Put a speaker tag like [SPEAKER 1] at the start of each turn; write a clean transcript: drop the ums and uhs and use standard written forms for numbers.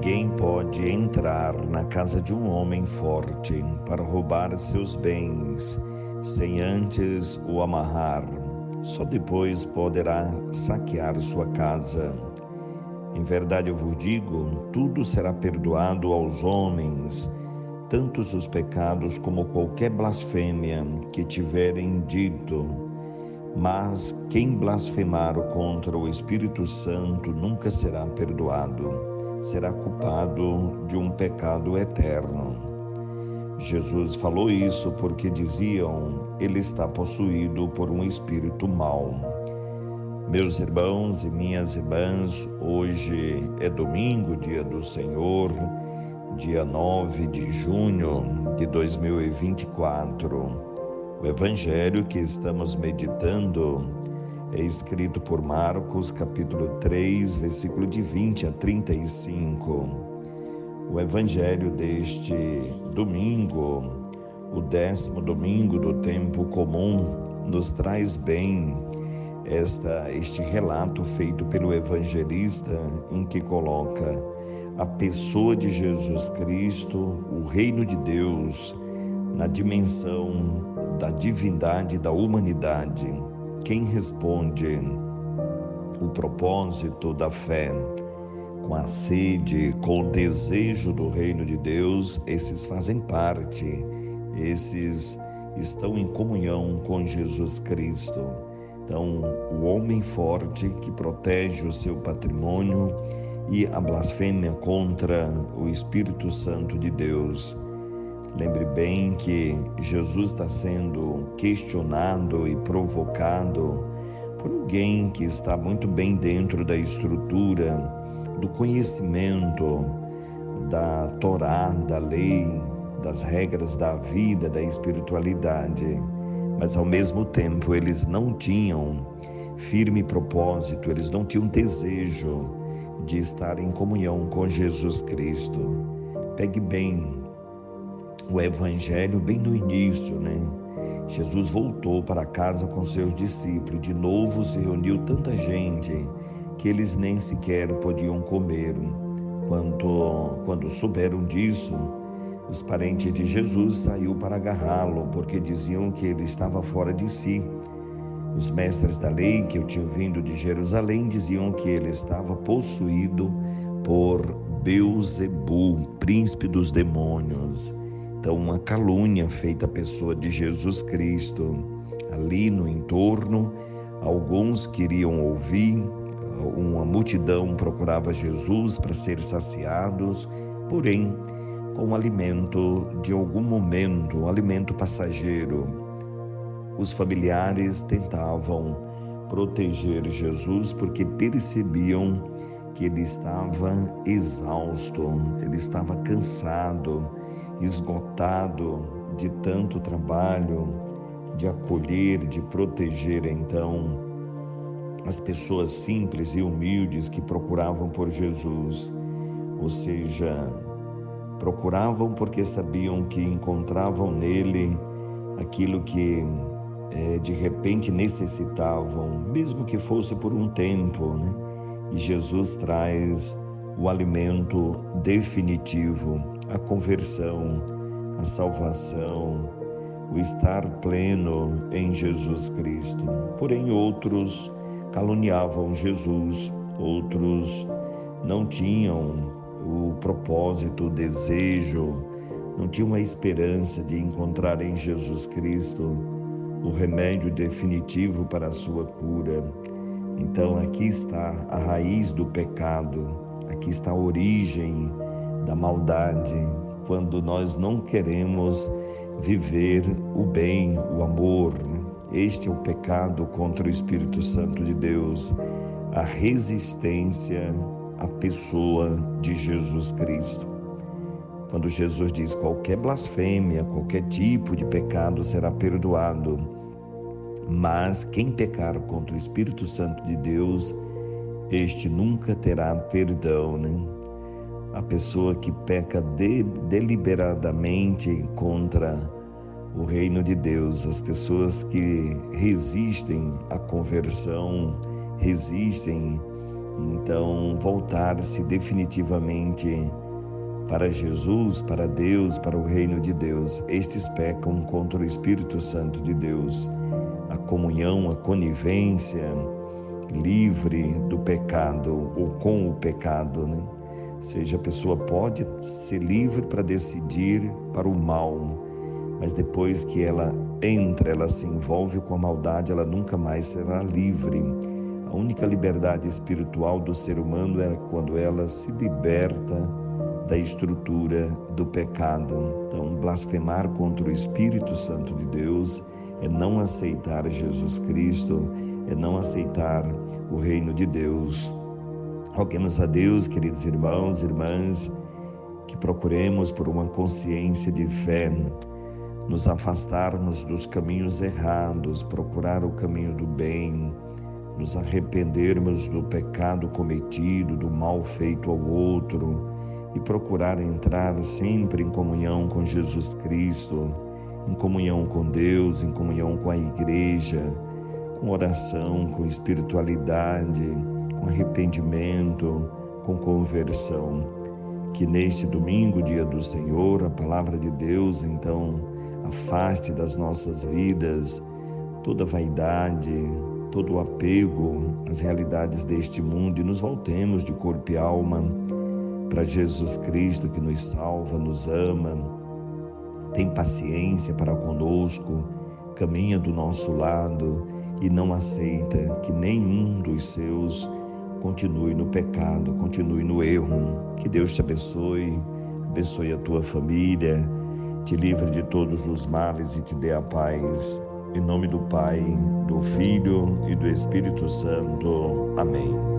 [SPEAKER 1] ninguém pode entrar na casa de um homem forte para roubar seus bens, sem antes o amarrar. Só depois poderá saquear sua casa. Em verdade eu vos digo, tudo será perdoado aos homens, tanto os pecados como qualquer blasfêmia que tiverem dito. Mas quem blasfemar contra o Espírito Santo nunca será perdoado, será culpado de um pecado eterno. Jesus falou isso porque diziam, ele está possuído por um espírito mau. Meus irmãos e minhas irmãs, hoje é domingo, dia do Senhor, dia 9 de junho de 2024. O evangelho que estamos meditando é escrito por Marcos, capítulo 3, versículo de 20 a 35. O evangelho deste domingo, o 10º domingo do tempo comum, nos traz bem este relato feito pelo evangelista, em que coloca a pessoa de Jesus Cristo, o reino de Deus, na dimensão da divindade e da humanidade. Quem responde o propósito da fé com a sede, com o desejo do reino de Deus, esses fazem parte, esses estão em comunhão com Jesus Cristo. Então, o homem forte que protege o seu patrimônio e a blasfêmia contra o Espírito Santo de Deus. Lembre bem que Jesus está sendo questionado e provocado por alguém que está muito bem dentro da estrutura, do conhecimento da Torá, da lei, das regras da vida, da espiritualidade. Mas ao mesmo tempo eles não tinham firme propósito, eles não tinham desejo de estar em comunhão com Jesus Cristo. Pegue bem o evangelho bem no início, Jesus voltou para casa com seus discípulos, de novo se reuniu tanta gente que eles nem sequer podiam comer. Quando souberam disso, os parentes de Jesus saíram para agarrá-lo, porque diziam que ele estava fora de si. Os mestres da lei que tinham vindo de Jerusalém diziam que ele estava possuído por Beelzebu, príncipe dos demônios. Então, uma calúnia feita à pessoa de Jesus Cristo. Ali no entorno, alguns queriam ouvir, uma multidão procurava Jesus para ser saciados, porém, com o alimento de algum momento, um alimento passageiro. Os familiares tentavam proteger Jesus porque percebiam que ele estava exausto, ele estava cansado, esgotado de tanto trabalho, de acolher, de proteger então as pessoas simples e humildes que procuravam por Jesus, ou seja, procuravam porque sabiam que encontravam nele aquilo que de repente necessitavam, mesmo que fosse por um tempo, E Jesus traz o alimento definitivo, a conversão, a salvação, o estar pleno em Jesus Cristo. Porém, outros caluniavam Jesus, outros não tinham o propósito, o desejo, não tinham a esperança de encontrar em Jesus Cristo o remédio definitivo para a sua cura. Então aqui está a raiz do pecado, aqui está a origem da maldade, quando nós não queremos viver o bem, o amor. Este é o pecado contra o Espírito Santo de Deus, a resistência à pessoa de Jesus Cristo. Quando Jesus diz qualquer blasfêmia, qualquer tipo de pecado será perdoado, mas quem pecar contra o Espírito Santo de Deus, este nunca terá perdão, A pessoa que peca deliberadamente contra o reino de Deus, as pessoas que resistem à conversão, resistem Então, voltar-se definitivamente para Jesus, para Deus, para o reino de Deus. Estes pecam contra o Espírito Santo de Deus. A comunhão, a conivência livre do pecado ou com o pecado, né? Ou seja, a pessoa pode ser livre para decidir para o mal, mas depois que ela entra, ela se envolve com a maldade, ela nunca mais será livre. A única liberdade espiritual do ser humano é quando ela se liberta da estrutura do pecado. Então, blasfemar contra o Espírito Santo de Deus é não aceitar Jesus Cristo, é não aceitar o reino de Deus. Roguemos a Deus, queridos irmãos e irmãs, que procuremos por uma consciência de fé, nos afastarmos dos caminhos errados, procurar o caminho do bem, nos arrependermos do pecado cometido, do mal feito ao outro e procurar entrar sempre em comunhão com Jesus Cristo, em comunhão com Deus, em comunhão com a igreja, com oração, com espiritualidade, com arrependimento, com conversão. Que neste domingo, dia do Senhor, a palavra de Deus, então, afaste das nossas vidas toda vaidade, todo o apego às realidades deste mundo e nos voltemos de corpo e alma para Jesus Cristo, que nos salva, nos ama, tem paciência para conosco, caminha do nosso lado e não aceita que nenhum dos seus continue no pecado, continue no erro. Que Deus te abençoe, abençoe a tua família, te livre de todos os males e te dê a paz. Em nome do Pai, do Filho e do Espírito Santo. Amém.